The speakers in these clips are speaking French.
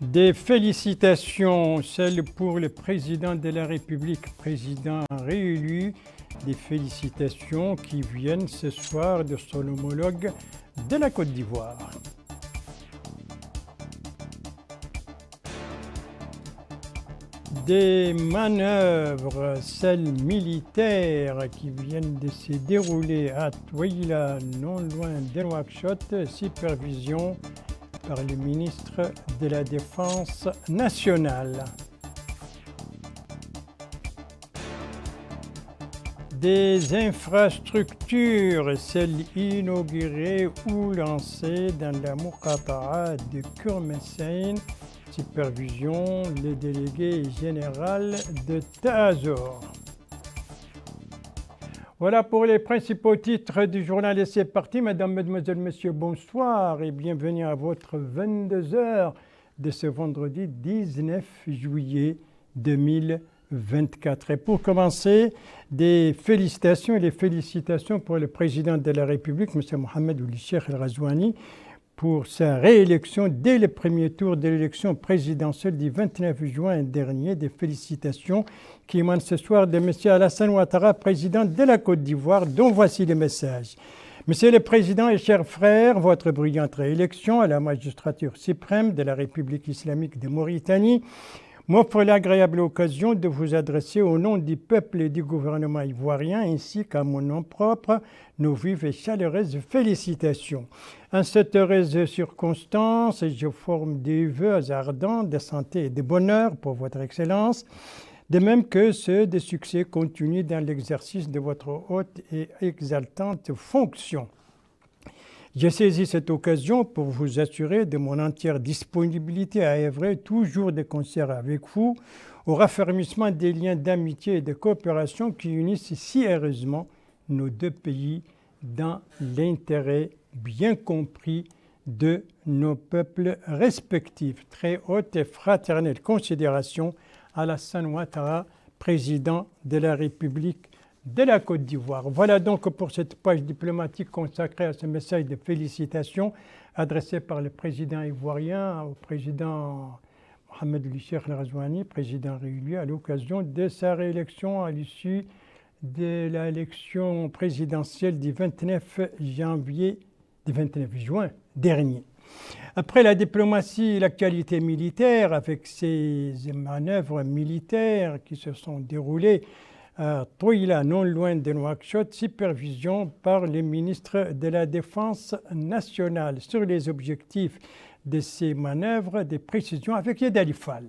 Des félicitations, celles pour le président de la République, président réélu, des félicitations qui viennent ce soir de son homologue de la Côte d'Ivoire. Des manœuvres, celles militaires qui viennent de se dérouler à Touaïla, non loin de Nouakchott, supervision par le ministre de la Défense nationale. Des infrastructures, celles inaugurées ou lancées dans la Muqata'a de Kermessin, supervision le délégué général de Tazor. Voilà pour les principaux titres du journal et c'est parti. Mesdames, Mesdemoiselles, Messieurs, bonsoir et bienvenue à votre 22h de ce vendredi 19 juillet 2024. Et pour commencer, des félicitations et les félicitations pour le président de la République, M. Mohamed Ould Cheikh El Ghazouani, pour sa réélection dès le premier tour de l'élection présidentielle du 29 juin dernier. Des félicitations qui émanent ce soir de M. Alassane Ouattara, président de la Côte d'Ivoire, dont voici les messages. Monsieur le Président et chers frères, votre brillante réélection à la magistrature suprême de la République islamique de Mauritanie m'offre l'agréable occasion de vous adresser au nom du peuple et du gouvernement ivoirien ainsi qu'à mon nom propre nos vives et chaleureuses félicitations. En cette heureuse circonstance, je forme des vœux ardents de santé et de bonheur pour votre Excellence, de même que ceux de succès continu dans l'exercice de votre haute et exaltante fonction. J'ai saisi cette occasion pour vous assurer de mon entière disponibilité à œuvrer toujours de concert avec vous au raffermissement des liens d'amitié et de coopération qui unissent si heureusement nos deux pays dans l'intérêt bien compris de nos peuples respectifs. Très haute et fraternelle considération, Alassane Ouattara, président de la République de la Côte d'Ivoire. Voilà donc pour cette page diplomatique consacrée à ce message de félicitations adressé par le président ivoirien au président Mohamed Ould Cheikh El Ghazouani, président réélu à l'occasion de sa réélection à l'issue de l'élection présidentielle du 29 juin dernier. Après la diplomatie et l'actualité militaire, avec ces manœuvres militaires qui se sont déroulées à Touaïla, non loin de Nouakchott, supervision par le ministre de la Défense nationale. Sur les objectifs de ces manœuvres, des précisions avec Yedali Fall.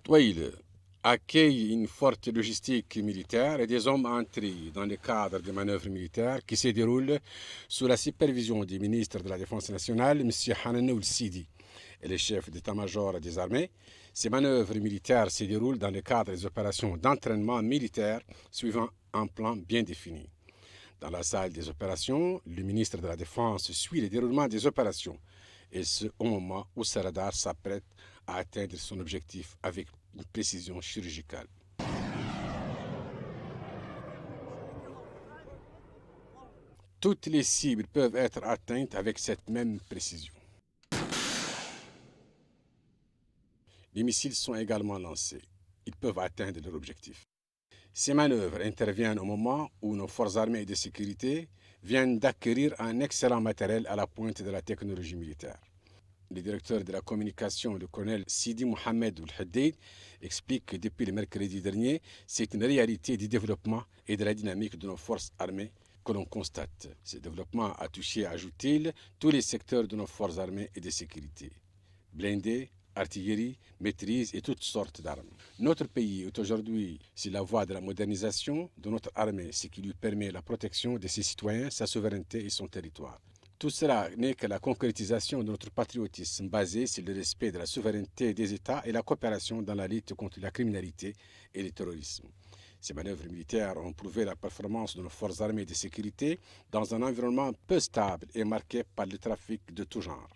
Touaïla accueille une forte logistique militaire et des hommes entrés dans le cadre des manœuvres militaires qui se déroulent sous la supervision du ministre de la Défense nationale, M. Hanan Ould Sidi, et le chef d'état-major des armées. Ces manœuvres militaires se déroulent dans le cadre des opérations d'entraînement militaire suivant un plan bien défini. Dans la salle des opérations, le ministre de la Défense suit le déroulement des opérations, et ce au moment où Saradar s'apprête à atteindre son objectif avec une précision chirurgicale. Toutes les cibles peuvent être atteintes avec cette même précision. Les missiles sont également lancés. Ils peuvent atteindre leur objectif. Ces manœuvres interviennent au moment où nos forces armées et de sécurité viennent d'acquérir un excellent matériel à la pointe de la technologie militaire. Le directeur de la communication, le colonel Sidi Mohamed Ould Hadid, explique que depuis le mercredi dernier, c'est une réalité du développement et de la dynamique de nos forces armées que l'on constate. Ce développement a touché, ajoute-t-il, tous les secteurs de nos forces armées et de sécurité. Blindés, artillerie, maîtrise et toutes sortes d'armes. Notre pays est aujourd'hui sur la voie de la modernisation de notre armée, ce qui lui permet la protection de ses citoyens, sa souveraineté et son territoire. Tout cela n'est que la concrétisation de notre patriotisme basé sur le respect de la souveraineté des États et la coopération dans la lutte contre la criminalité et le terrorisme. Ces manœuvres militaires ont prouvé la performance de nos forces armées de sécurité dans un environnement peu stable et marqué par le trafic de tout genre.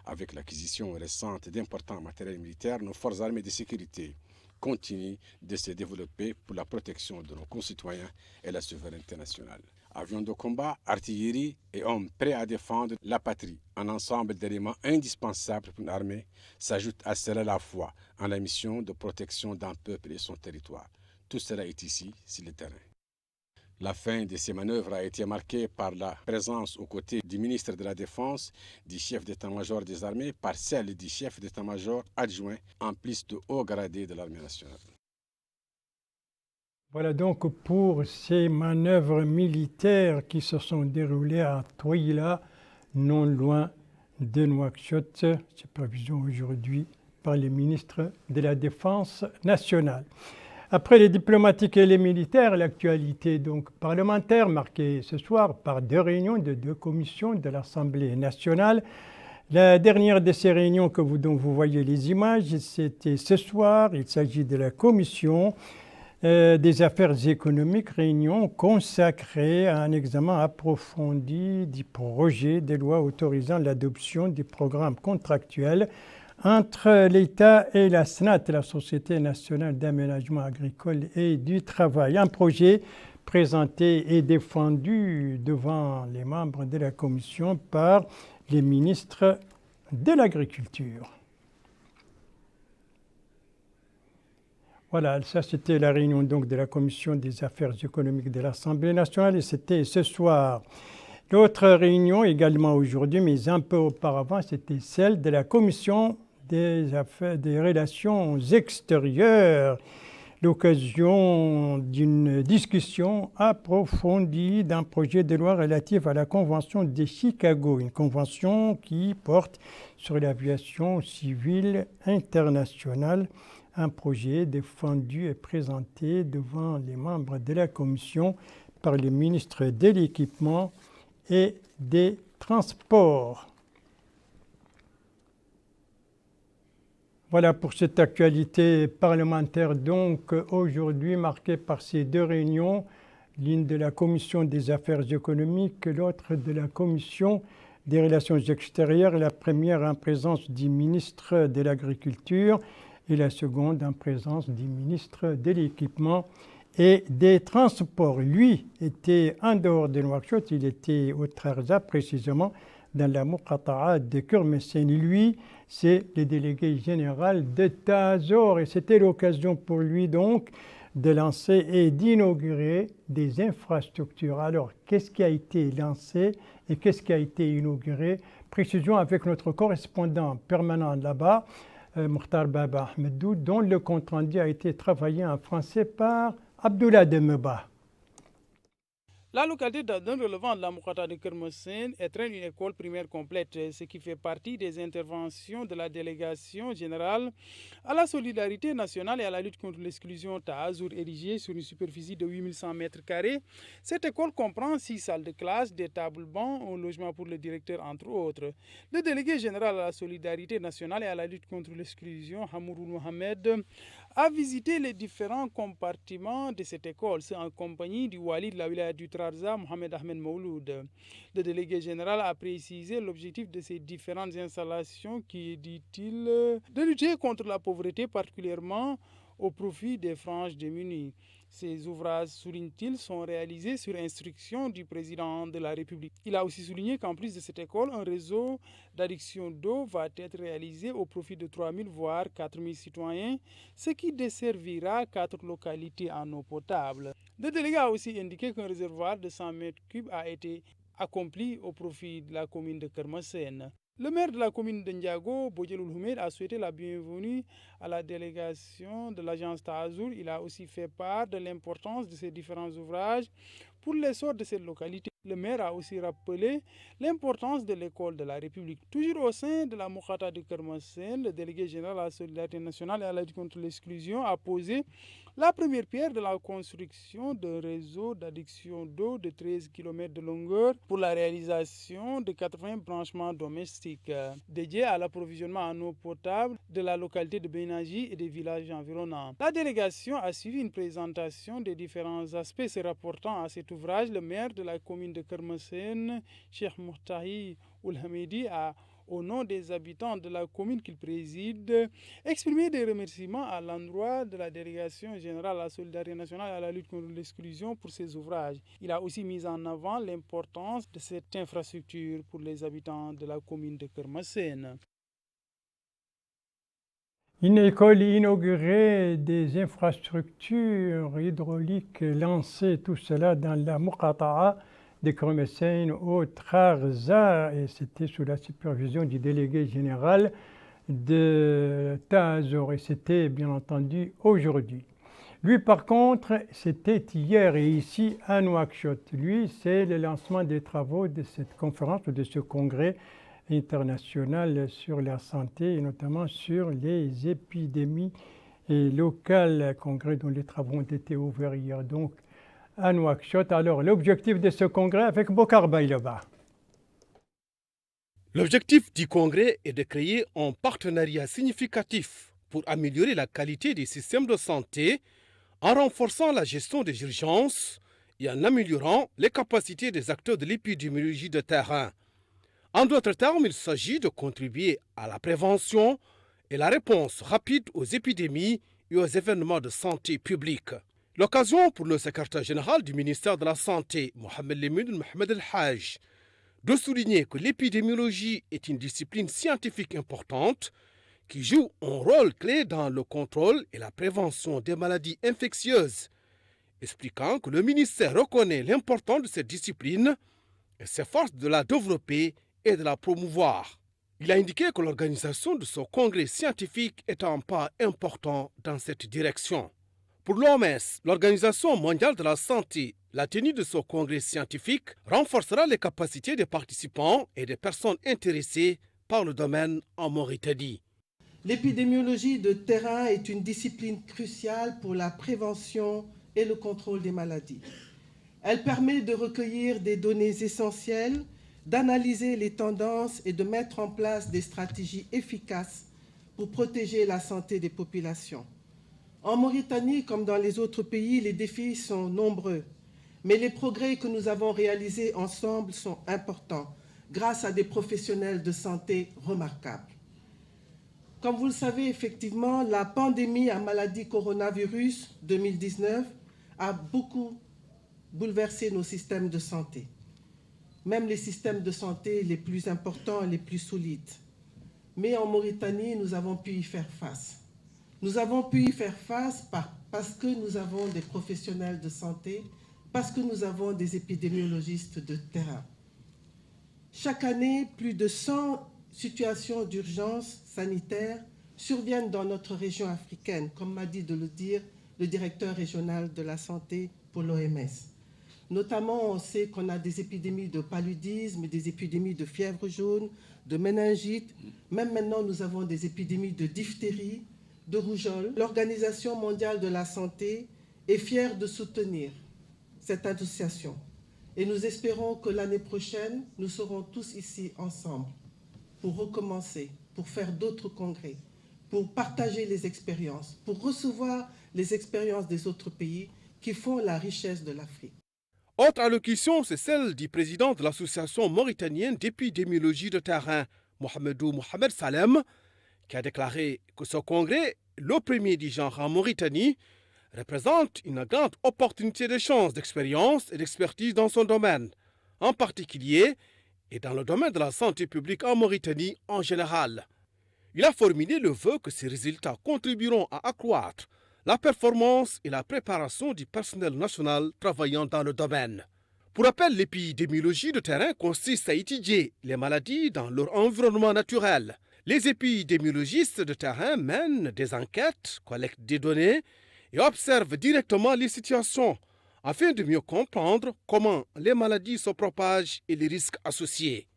Avec l'acquisition récente d'importants matériels militaires, nos forces armées de sécurité continuent de se développer pour la protection de nos concitoyens et la souveraineté nationale. Avions de combat, artillerie et hommes prêts à défendre la patrie, un ensemble d'éléments indispensables pour une armée, s'ajoute à cela la foi en la mission de protection d'un peuple et son territoire. Tout cela est ici, sur le terrain. La fin de ces manœuvres a été marquée par la présence aux côtés du ministre de la Défense, du chef d'état-major des armées, par celle du chef d'état-major adjoint, en plus de hauts gradés de l'armée nationale. Voilà donc pour ces manœuvres militaires qui se sont déroulées à Touila, non loin de Nouakchott. C'est prévision aujourd'hui par les ministres de la Défense nationale. Après les diplomatiques et les militaires, l'actualité donc parlementaire marquée ce soir par deux réunions de deux commissions de l'Assemblée nationale. La dernière de ces réunions dont vous voyez les images, c'était ce soir. Il s'agit de la commission des affaires économiques, réunion consacrée à un examen approfondi du projet de loi autorisant l'adoption des programmes contractuels entre l'État et la SNAT, la Société nationale d'aménagement agricole et du travail. Un projet présenté et défendu devant les membres de la commission par les ministres de l'Agriculture. Voilà, ça c'était la réunion donc de la commission des affaires économiques de l'Assemblée nationale et c'était ce soir. L'autre réunion également aujourd'hui, mais un peu auparavant, c'était celle de la commission des relations extérieures, l'occasion d'une discussion approfondie d'un projet de loi relatif à la Convention de Chicago, une convention qui porte sur l'aviation civile internationale. Un projet défendu et présenté devant les membres de la commission par le ministre de l'Équipement et des Transports. Voilà pour cette actualité parlementaire donc aujourd'hui marquée par ces deux réunions, l'une de la commission des affaires économiques, l'autre de la commission des relations extérieures, la première en présence du ministre de l'Agriculture et la seconde en présence du ministre de l'Équipement et des Transports. Lui était en dehors de Nouakchott, il était au Trarza précisément dans la Muqata'a de Kermessene. Lui, c'est le délégué général de Tazor et c'était l'occasion pour lui donc de lancer et d'inaugurer des infrastructures. Alors, qu'est-ce qui a été lancé et qu'est-ce qui a été inauguré? Précision avec notre correspondant permanent là-bas, Mokhtar Baba Ahmedou, dont le compte-rendu a été travaillé en français par Abdoulaye Demeba. La localité d'Aden relevant de la Muqata'a de Kermessene est une école primaire complète, ce qui fait partie des interventions de la délégation générale à la solidarité nationale et à la lutte contre l'exclusion Tazur, érigée sur une superficie de 8100 m². Cette école comprend 6 salles de classe, des tables-bancs, un logement pour le directeur, entre autres. Le délégué général à la solidarité nationale et à la lutte contre l'exclusion, Hamourou Mohamed, a visité les différents compartiments de cette école, en compagnie du wali de la wilaya du Trarza, Mohamed Ahmed Mouloud. Le délégué général a précisé l'objectif de ces différentes installations qui est, dit-il, de lutter contre la pauvreté, particulièrement au profit des franges démunies. Ces ouvrages, souligne-t-il, sont réalisés sur instruction du président de la République. Il a aussi souligné qu'en plus de cette école, un réseau d'adduction d'eau va être réalisé au profit de 3000 voire 4000 citoyens, ce qui desservira 4 localités en eau potable. Le délégué a aussi indiqué qu'un réservoir de 100 m3 a été accompli au profit de la commune de Kermessene. Le maire de la commune de Ndiago, Bodjeloul Houmed, a souhaité la bienvenue à la délégation de l'agence Tazur. Il a aussi fait part de l'importance de ces différents ouvrages pour l'essor de cette localité. Le maire a aussi rappelé l'importance de l'école de la République. Toujours au sein de la Muqata'a de Kermessene, le délégué général à la solidarité nationale et à la lutte contre l'exclusion a posé la première pierre de la construction d'un réseau d'adduction d'eau de 13 km de longueur pour la réalisation de 80 branchements domestiques dédiés à l'approvisionnement en eau potable de la localité de Benaji et des villages environnants. La délégation a suivi une présentation des différents aspects se rapportant à cet ouvrage. Le maire de la commune de Kermessene, Cheikh Mourtahi Ould Hamidi a, au nom des habitants de la commune qu'il préside, exprimé des remerciements à l'endroit de la délégation générale à la solidarité nationale et à la lutte contre l'exclusion pour ses ouvrages. Il a aussi mis en avant l'importance de cette infrastructure pour les habitants de la commune de Kermassène. Une école inaugurée, des infrastructures hydrauliques lancées, tout cela dans la Muqata'a de Kermassène au Trarza, et c'était sous la supervision du délégué général de Tazor, et c'était bien entendu aujourd'hui. Lui par contre, c'était hier et ici à Nouakchott. Lui, c'est le lancement des travaux de cette conférence ou de ce congrès international sur la santé et notamment sur les épidémies locales, congrès dont les travaux ont été ouverts hier donc à Nouakchott. Alors l'objectif de ce congrès avec Bokar Baïlaba. L'objectif du congrès est de créer un partenariat significatif pour améliorer la qualité des systèmes de santé en renforçant la gestion des urgences et en améliorant les capacités des acteurs de l'épidémiologie de terrain. En d'autres termes, il s'agit de contribuer à la prévention et la réponse rapide aux épidémies et aux événements de santé publique. L'occasion pour le secrétaire général du ministère de la Santé, Mohamed Lemid Mohamed El Haj, de souligner que l'épidémiologie est une discipline scientifique importante qui joue un rôle clé dans le contrôle et la prévention des maladies infectieuses, expliquant que le ministère reconnaît l'importance de cette discipline et s'efforce de la développer et de la promouvoir. Il a indiqué que l'organisation de ce congrès scientifique est un pas important dans cette direction. Pour l'OMS, l'Organisation mondiale de la santé, la tenue de ce congrès scientifique renforcera les capacités des participants et des personnes intéressées par le domaine en Mauritanie. L'épidémiologie de terrain est une discipline cruciale pour la prévention et le contrôle des maladies. Elle permet de recueillir des données essentielles, d'analyser les tendances et de mettre en place des stratégies efficaces pour protéger la santé des populations. En Mauritanie, comme dans les autres pays, les défis sont nombreux, mais les progrès que nous avons réalisés ensemble sont importants, grâce à des professionnels de santé remarquables. Comme vous le savez, effectivement, la pandémie à maladie coronavirus 2019 a beaucoup bouleversé nos systèmes de santé, même les systèmes de santé les plus importants et les plus solides. Mais en Mauritanie, nous avons pu y faire face. Nous avons pu y faire face parce que nous avons des professionnels de santé, parce que nous avons des épidémiologistes de terrain. Chaque année, plus de 100 situations d'urgence sanitaire surviennent dans notre région africaine, comme m'a dit de le dire le directeur régional de la santé pour l'OMS. Notamment, on sait qu'on a des épidémies de paludisme, des épidémies de fièvre jaune, de méningite. Même maintenant, nous avons des épidémies de diphtérie, de rougeole. L'Organisation mondiale de la santé est fière de soutenir cette association. Et nous espérons que l'année prochaine, nous serons tous ici ensemble pour recommencer, pour faire d'autres congrès, pour partager les expériences, pour recevoir les expériences des autres pays qui font la richesse de l'Afrique. Autre allocution, c'est celle du président de l'Association mauritanienne d'épidémiologie de terrain, Mohamedou Mohamed Salem, qui a déclaré que ce congrès, le premier du genre en Mauritanie, représente une grande opportunité d'échange d'expérience et d'expertise dans son domaine, en particulier et dans le domaine de la santé publique en Mauritanie en général. Il a formulé le vœu que ces résultats contribueront à accroître la performance et la préparation du personnel national travaillant dans le domaine. Pour rappel, l'épidémiologie de terrain consiste à étudier les maladies dans leur environnement naturel. Les épidémiologistes de terrain mènent des enquêtes, collectent des données et observent directement les situations afin de mieux comprendre comment les maladies se propagent et les risques associés.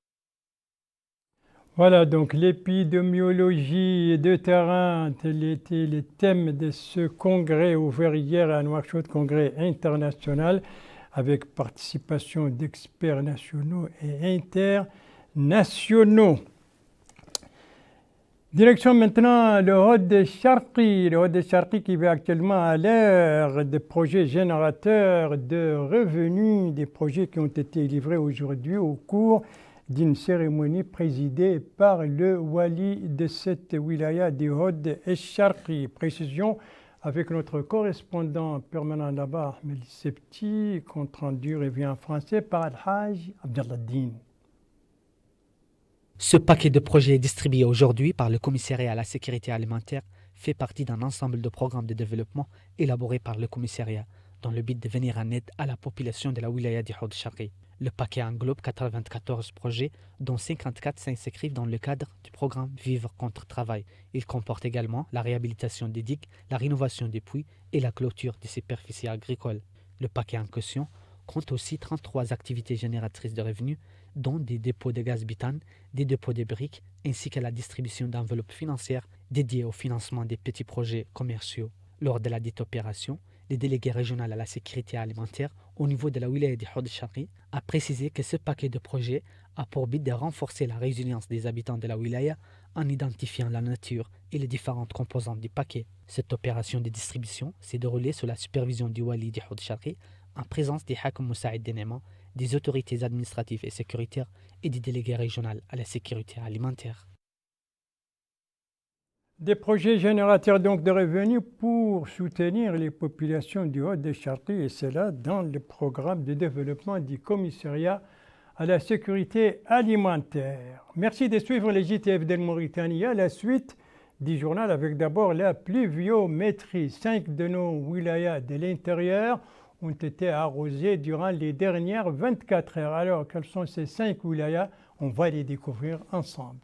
Voilà, donc l'épidémiologie de terrain, tel était le thème de ce congrès ouvert hier à Nouakchott, congrès international, avec participation d'experts nationaux et internationaux. Direction maintenant le Hod Sharqi qui va actuellement à l'ère des projets générateurs de revenus, des projets qui ont été livrés aujourd'hui au cours d'une cérémonie présidée par le wali de cette wilaya du Hod el-Sharqi. Précision avec notre correspondant permanent là-bas, Ahmed Septi, compte rendu revient en français par Al-Hajj Abdallah Din. Ce paquet de projets distribué aujourd'hui par le commissariat à la sécurité alimentaire fait partie d'un ensemble de programmes de développement élaborés par le commissariat dans le but de venir en aide à la population de la wilaya du Hod el-Sharqi. Le paquet englobe 94 projets, dont 54 s'inscrivent dans le cadre du programme Vivre contre Travail. Il comporte également la réhabilitation des digues, la rénovation des puits et la clôture des superficies agricoles. Le paquet en caution compte aussi 33 activités génératrices de revenus, dont des dépôts de gaz butane, des dépôts de briques, ainsi que la distribution d'enveloppes financières dédiées au financement des petits projets commerciaux. Lors de la dite opération, le délégué régional à la sécurité alimentaire au niveau de la wilaya du Hod el-Sharqi a précisé que ce paquet de projets a pour but de renforcer la résilience des habitants de la wilaya en identifiant la nature et les différentes composantes du paquet. Cette opération de distribution s'est déroulée sous la supervision du wali du Hod el-Sharqi en présence des Hakim Moussaïd Denema, des autorités administratives et sécuritaires et du délégué régional à la sécurité alimentaire. Des projets générateurs donc de revenus pour soutenir les populations du Hod el-Sharqi, et cela dans le programme de développement du commissariat à la sécurité alimentaire. Merci de suivre les JTF de Mauritanie. À la suite du journal avec d'abord la pluviométrie. 5 de nos wilayas de l'intérieur ont été arrosés durant les dernières 24 heures. Alors, quels sont ces 5 wilayas? On va les découvrir ensemble.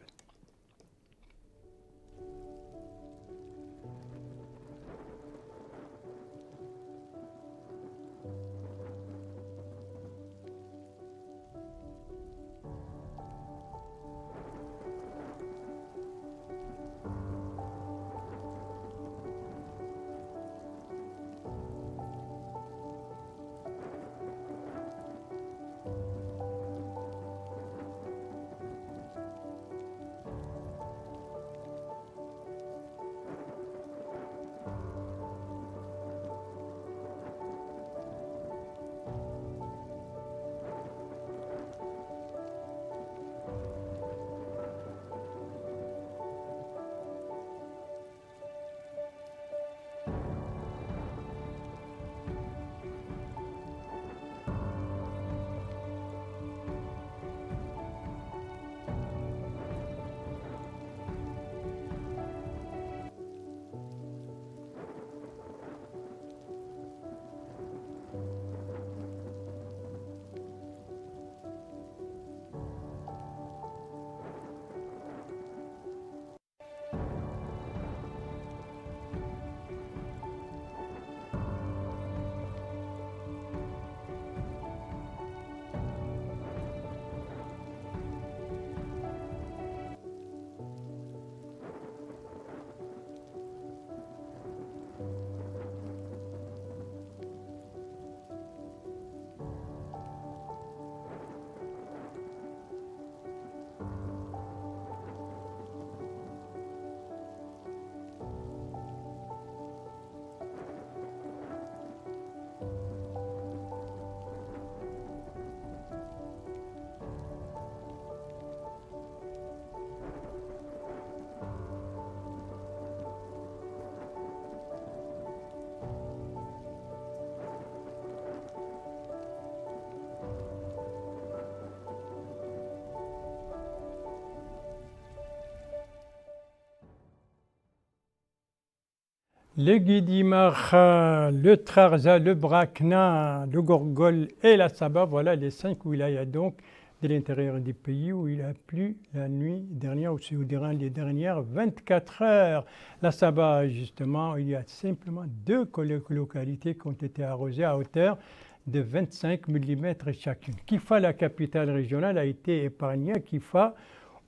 Le Guidimarha, le Trarza, le Brakna, le Gorgol et la Saba, voilà les 5 wilayas donc de l'intérieur du pays où il a plu la nuit dernière, aussi durant les dernières 24 heures. La Saba, justement, il y a simplement 2 localités qui ont été arrosées à hauteur de 25 mm chacune. Kifa, la capitale régionale, a été épargnée. Kifa,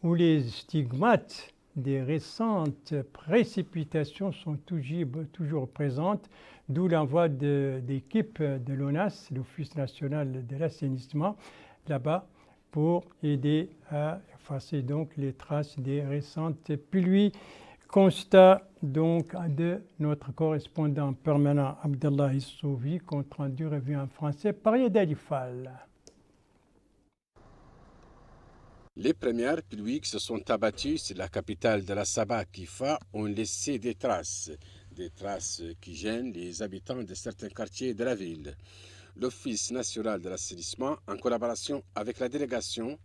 où les stigmates des récentes précipitations sont toujours présentes, d'où l'envoi d'équipes de l'ONAS, l'Office national de l'assainissement, là-bas pour aider à effacer donc les traces des récentes pluies. Constat donc de notre correspondant permanent Abdallah Issouvi, compte rendu revue en français par Yed Alifal. Les premières pluies qui se sont abattues sur la capitale de la Sabah, Kifa, ont laissé des traces qui gênent les habitants de certains quartiers de la ville. L'Office national de l'assainissement, en collaboration avec la délégation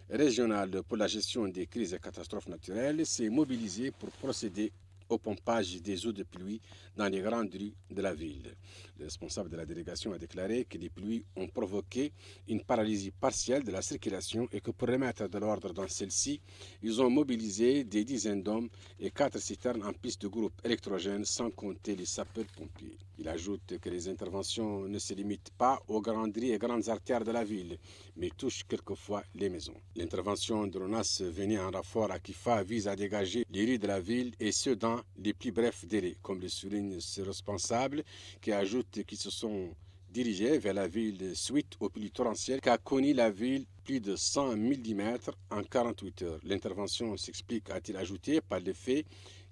régionale pour la gestion des crises et catastrophes naturelles, s'est mobilisé pour procéder au pompage des eaux de pluie dans les grandes rues de la ville. Le responsable de la délégation a déclaré que les pluies ont provoqué une paralysie partielle de la circulation et que pour remettre de l'ordre dans celle-ci, ils ont mobilisé des dizaines d'hommes et 4 citernes en piste de groupe électrogène sans compter les sapeurs-pompiers. Il ajoute que les interventions ne se limitent pas aux grandes rues et grandes artères de la ville, mais touchent quelquefois les maisons. L'intervention de l'ONAS venue en renfort à Kifa vise à dégager les rues de la ville et ce dans les plus brefs délais, comme le souligne ce responsable qui ajoute qu'ils se sont dirigés vers la ville suite aux pluies torrentielles qu'a connu la ville plus de 100 mm en 48 heures. L'intervention s'explique, a-t-il ajouté, par le fait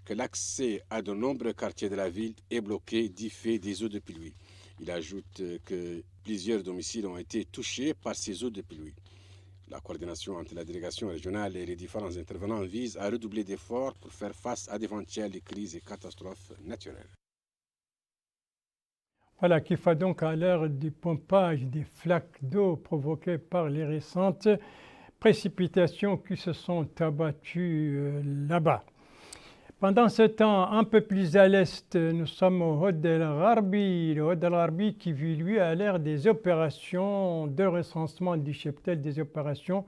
que l'accès à de nombreux quartiers de la ville est bloqué du fait des eaux de pluie. Il ajoute que plusieurs domiciles ont été touchés par ces eaux de pluie. La coordination entre la délégation régionale et les différents intervenants vise à redoubler d'efforts pour faire face à d'éventuelles crises et catastrophes naturelles. Voilà, qui fait donc à l'heure du pompage des flaques d'eau provoquées par les récentes précipitations qui se sont abattues là-bas. Pendant ce temps, un peu plus à l'est, nous sommes au Hod el-Gharbi. Le Hod el-Gharbi qui vit, lui, à l'ère des opérations de recensement du cheptel, des opérations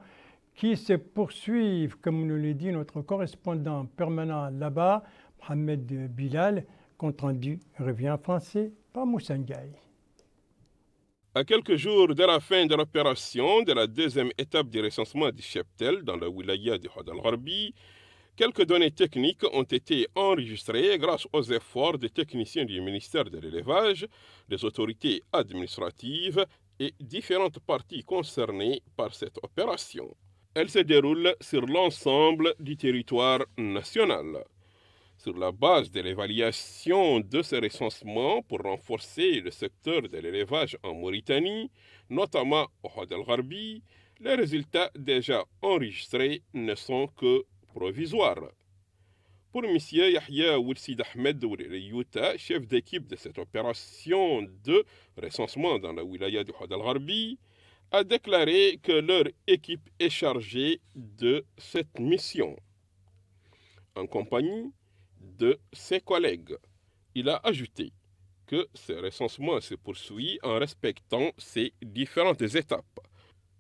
qui se poursuivent, comme nous l'a dit notre correspondant permanent là-bas, Mohamed Bilal. Compte rendu revient en français par Moussa Ndiaye. À quelques jours de la fin de l'opération de la deuxième étape du recensement du cheptel dans la wilaya du Hod el-Gharbi, quelques données techniques ont été enregistrées grâce aux efforts des techniciens du ministère de l'élevage, des autorités administratives et différentes parties concernées par cette opération. Elle se déroule sur l'ensemble du territoire national. Sur la base de l'évaluation de ce recensement pour renforcer le secteur de l'élevage en Mauritanie, notamment au Hod el-Gharbi, les résultats déjà enregistrés ne sont que provisoire. Pour M. Yahya Oulsid Ahmed Ouliyouta, chef d'équipe de cette opération de recensement dans la wilaya du Hod el-Gharbi, a déclaré que leur équipe est chargée de cette mission, en compagnie de ses collègues. Il a ajouté que ce recensement se poursuit en respectant ces différentes étapes.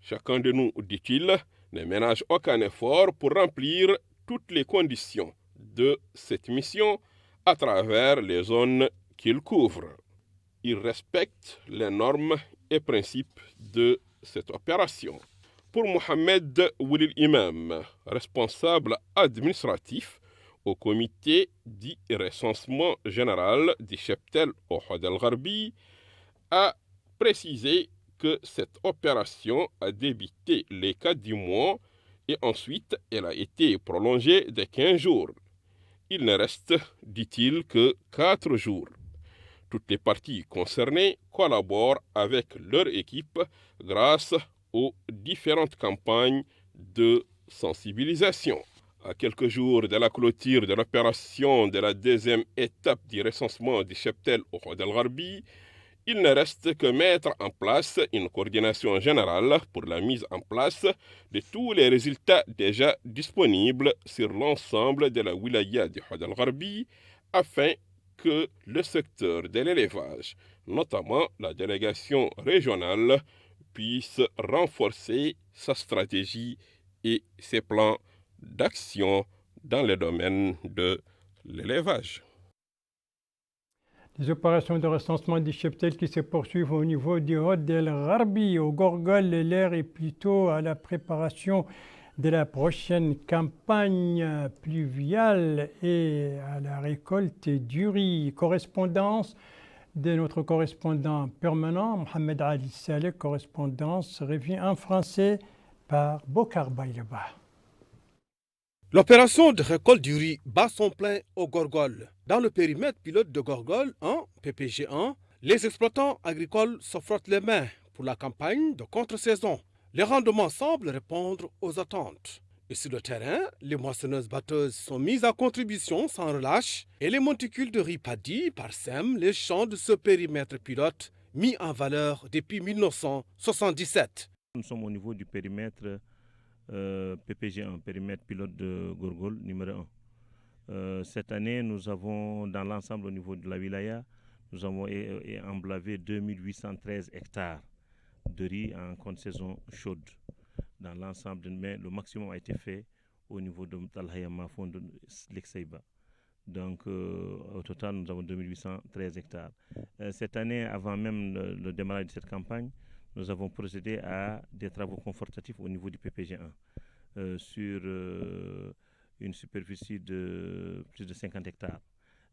Chacun de nous, dit-il, ne ménage aucun effort pour remplir toutes les conditions de cette mission à travers les zones qu'il couvre. Il respecte les normes et principes de cette opération. Pour Mohamed Oulil Imam, responsable administratif au comité du recensement général du cheptel au Hod el-Gharbi, a précisé que cette opération a débuté les 4 du mois et ensuite elle a été prolongée de 15 jours. Il ne reste, dit-il, que 4 jours. Toutes les parties concernées collaborent avec leur équipe grâce aux différentes campagnes de sensibilisation. À quelques jours de la clôture de l'opération de la deuxième étape du recensement du cheptel au Hod el-Gharbi, il ne reste que mettre en place une coordination générale pour la mise en place de tous les résultats déjà disponibles sur l'ensemble de la wilaya du Hod el-Gharbi afin que le secteur de l'élevage, notamment la délégation régionale, puisse renforcer sa stratégie et ses plans d'action dans le domaine de l'élevage. Les opérations de recensement du cheptel qui se poursuivent au niveau du Hod el-Gharbi. Au Gorgol, l'air est plutôt à la préparation de la prochaine campagne pluviale et à la récolte du riz. Correspondance de notre correspondant permanent, Mohamed Ali Saleh. Correspondance revient en français par Bokar Baïleba. L'opération de récolte du riz bat son plein au Gorgol. Dans le périmètre pilote de Gorgol 1, PPG 1, les exploitants agricoles se frottent les mains pour la campagne de contre-saison. Les rendements semblent répondre aux attentes. Et sur le terrain, les moissonneuses-batteuses sont mises à contribution sans relâche et les monticules de riz paddy parsèment les champs de ce périmètre pilote mis en valeur depuis 1977. Nous sommes au niveau du périmètre PPG1, périmètre pilote de Gorgol numéro 1. Cette année, nous avons dans l'ensemble au niveau de la wilaya, nous avons emblavé 2813 hectares de riz en contre-saison chaude. Dans l'ensemble, mais le maximum a été fait au niveau de Talhayama, fond de l'Exaïba. Donc, au total, nous avons 2813 hectares. Cette année, avant même le démarrage de cette campagne, nous avons procédé à des travaux confortatifs au niveau du PPG1 sur une superficie de plus de 50 hectares,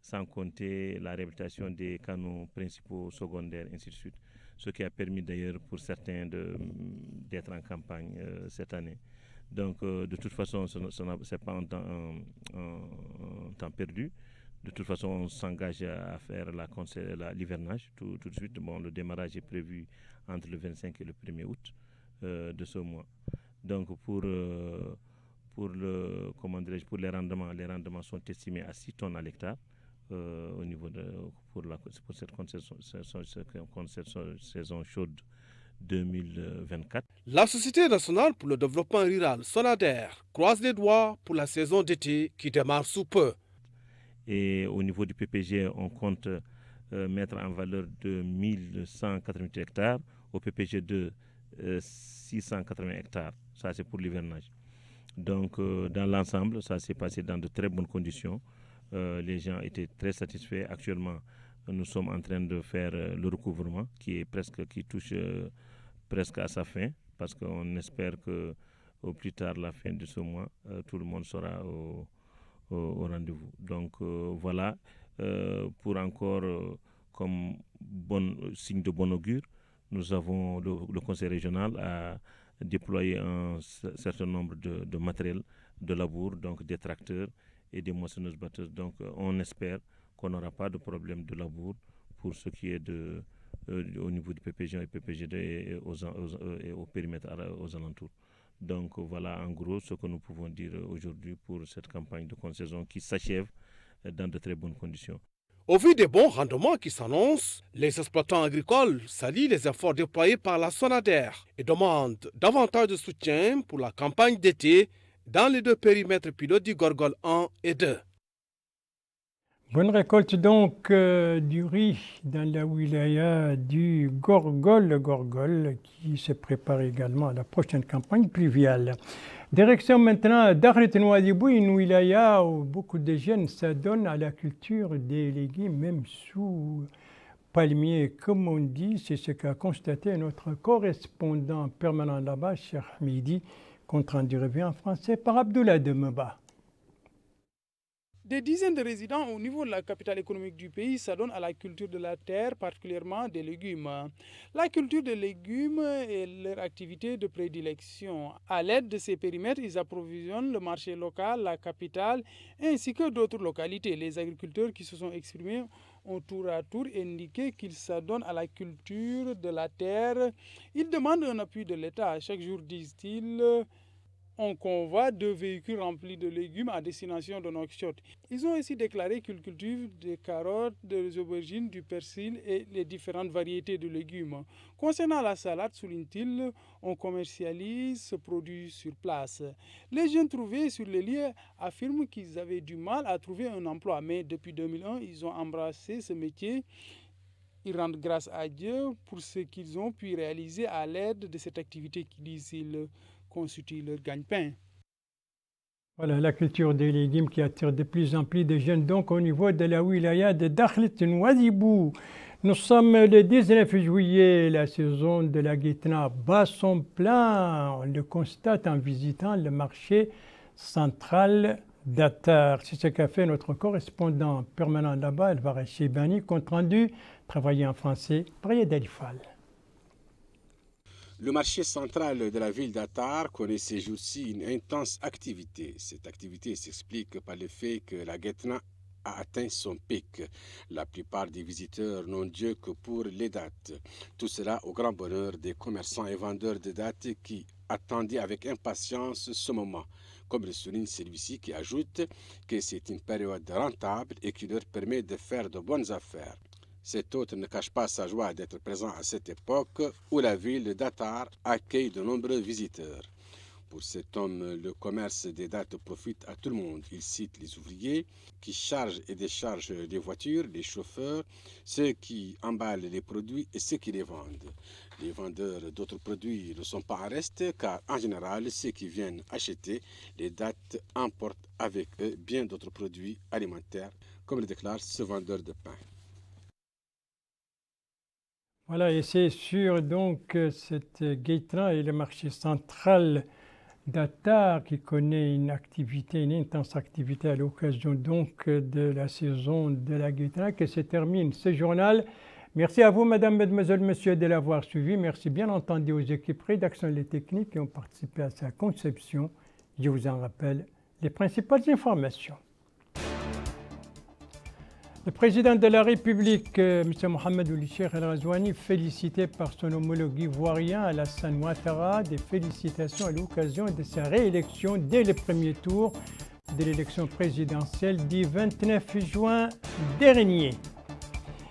sans compter la réhabilitation des canaux principaux, secondaires, ainsi de suite. Ce qui a permis d'ailleurs pour certains d'être en campagne cette année. Donc de toute façon, ce n'est pas un temps perdu. De toute façon, on s'engage à faire l'hivernage tout de suite. Bon, le démarrage est prévu entre le 25 et le 1er août de ce mois. Donc pour les rendements sont estimés à 6 tonnes à l'hectare. Au niveau pour cette saison chaude 2024. La Société nationale pour le développement rural, SONADER, croise les doigts pour la saison d'été qui démarre sous peu. Et au niveau du PPG, on compte mettre en valeur de 1188 hectares, au PPG de 680 hectares. Ça, c'est pour l'hivernage. Donc, dans l'ensemble, ça s'est passé dans de très bonnes conditions. Les gens étaient très satisfaits. Actuellement, nous sommes en train de faire le recouvrement qui touche presque à sa fin, parce qu'on espère que au plus tard la fin de ce mois, tout le monde sera au rendez-vous. Donc voilà, pour encore comme signe de bon augure, nous avons le conseil régional a déployé un certain nombre de matériel de labour, donc des tracteurs et des moissonneuses-batteuses. Donc on espère qu'on n'aura pas de problème de labour pour ce qui est au niveau du PPG1 et PPG2 et au périmètre aux alentours. Donc voilà en gros ce que nous pouvons dire aujourd'hui pour cette campagne de contre-saison qui s'achève dans de très bonnes conditions. Au vu des bons rendements qui s'annoncent, les exploitants agricoles saluent les efforts déployés par la SONADER et demandent davantage de soutien pour la campagne d'été dans les deux périmètres pilotes du Gorgol 1 et 2. Bonne récolte donc du riz dans la wilaya du Gorgol qui se prépare également à la prochaine campagne pluviale. Direction maintenant d'Akhlet Nouadhibou, une wilaya où beaucoup de jeunes s'adonnent à la culture des légumes, même sous palmier, comme on dit. C'est ce qu'a constaté notre correspondant permanent là-bas, Cheikh Hamidi, compte rendu revue en français par Abdoulaye Demeba. Des dizaines de résidents au niveau de la capitale économique du pays s'adonnent à la culture de la terre, particulièrement des légumes. La culture des légumes est leur activité de prédilection. À l'aide de ces périmètres, ils approvisionnent le marché local, la capitale, ainsi que d'autres localités. Les agriculteurs qui se sont exprimés ont tour à tour indiqué qu'ils s'adonnent à la culture de la terre. Ils demandent un appui de l'État. Chaque jour, disent-ils, on convoie 2 véhicules remplis de légumes à destination de Nouakchott. Ils ont aussi déclaré qu'ils cultivent des carottes, des aubergines, du persil et les différentes variétés de légumes. Concernant la salade, souligne-t-il, on commercialise ce produit sur place. Les jeunes trouvés sur les lieux affirment qu'ils avaient du mal à trouver un emploi, mais depuis 2001, ils ont embrassé ce métier. Ils rendent grâce à Dieu pour ce qu'ils ont pu réaliser à l'aide de cette activité qui, disent-ils, constitue leur gagne-pain. Voilà la culture des légumes qui attire de plus en plus de jeunes donc au niveau de la wilaya de Dakhlet Nouadhibou. Nous sommes le 19 juillet, la saison de la guitna bat son plein. On le constate en visitant le marché central d'Attar. C'est ce qu'a fait notre correspondant permanent là-bas, Elvara Chebani, compte rendu, travaillé en français, par Yed Alifal. Le marché central de la ville d'Attar connaît ces jours-ci une intense activité. Cette activité s'explique par le fait que la guetna a atteint son pic. La plupart des visiteurs n'ont Dieu que pour les dattes. Tout cela au grand bonheur des commerçants et vendeurs de dattes qui attendaient avec impatience ce moment. Comme le souligne celui-ci qui ajoute que c'est une période rentable et qui leur permet de faire de bonnes affaires. Cet hôte ne cache pas sa joie d'être présent à cette époque où la ville de Dakar accueille de nombreux visiteurs. Pour cet homme, le commerce des dattes profite à tout le monde. Il cite les ouvriers qui chargent et déchargent les voitures, les chauffeurs, ceux qui emballent les produits et ceux qui les vendent. Les vendeurs d'autres produits ne sont pas en reste car en général, ceux qui viennent acheter les dattes emportent avec eux bien d'autres produits alimentaires, comme le déclare ce vendeur de pain. Voilà, et c'est sur donc cette Guétra et le marché central Dakar qui connaît une intense activité à l'occasion donc de la saison de la Guétra que se termine ce journal. Merci à vous, mesdames, mesdemoiselles, messieurs, de l'avoir suivi. Merci bien entendu aux équipes rédaction et les techniques qui ont participé à sa conception. Je vous en rappelle les principales informations. Le président de la République, M. Mohamed Ould Cheikh El Ghazouani, félicité par son homologue ivoirien Alassane Ouattara, des félicitations à l'occasion de sa réélection dès le premier tour de l'élection présidentielle du 29 juin dernier.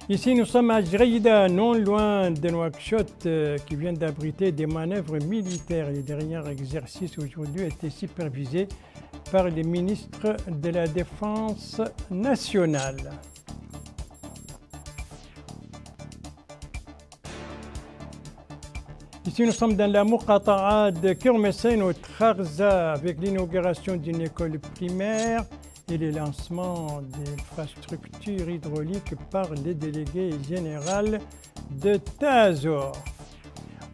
Ici, nous sommes à Jreïda, non loin de Nouakchott, qui vient d'abriter des manœuvres militaires. Les derniers exercices aujourd'hui étaient supervisés par les ministres de la Défense nationale. Ici, nous sommes dans la Muqata'a de Kermessène au Trarza avec l'inauguration d'une école primaire et le lancement d'infrastructures hydrauliques par le délégué général de Tazor.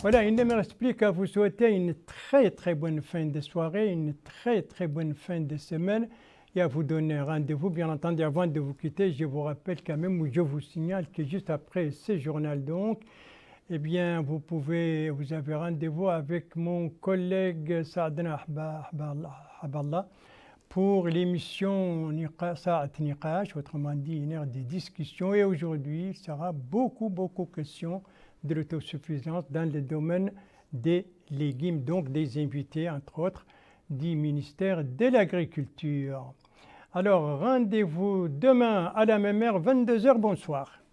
Voilà, il ne me reste plus qu'à vous souhaiter une très bonne fin de soirée, une très bonne fin de semaine et à vous donner rendez-vous. Bien entendu, avant de vous quitter, je vous rappelle quand même, ou je vous signale que juste après ce journal donc, eh bien, vous avez rendez-vous avec mon collègue Saadna Haballah pour l'émission Sa'at Niqash, autrement dit une heure de discussion. Et aujourd'hui, il sera beaucoup question de l'autosuffisance dans le domaine des légumes, donc des invités, entre autres, du ministère de l'Agriculture. Alors, rendez-vous demain à la même heure, 22h. Bonsoir.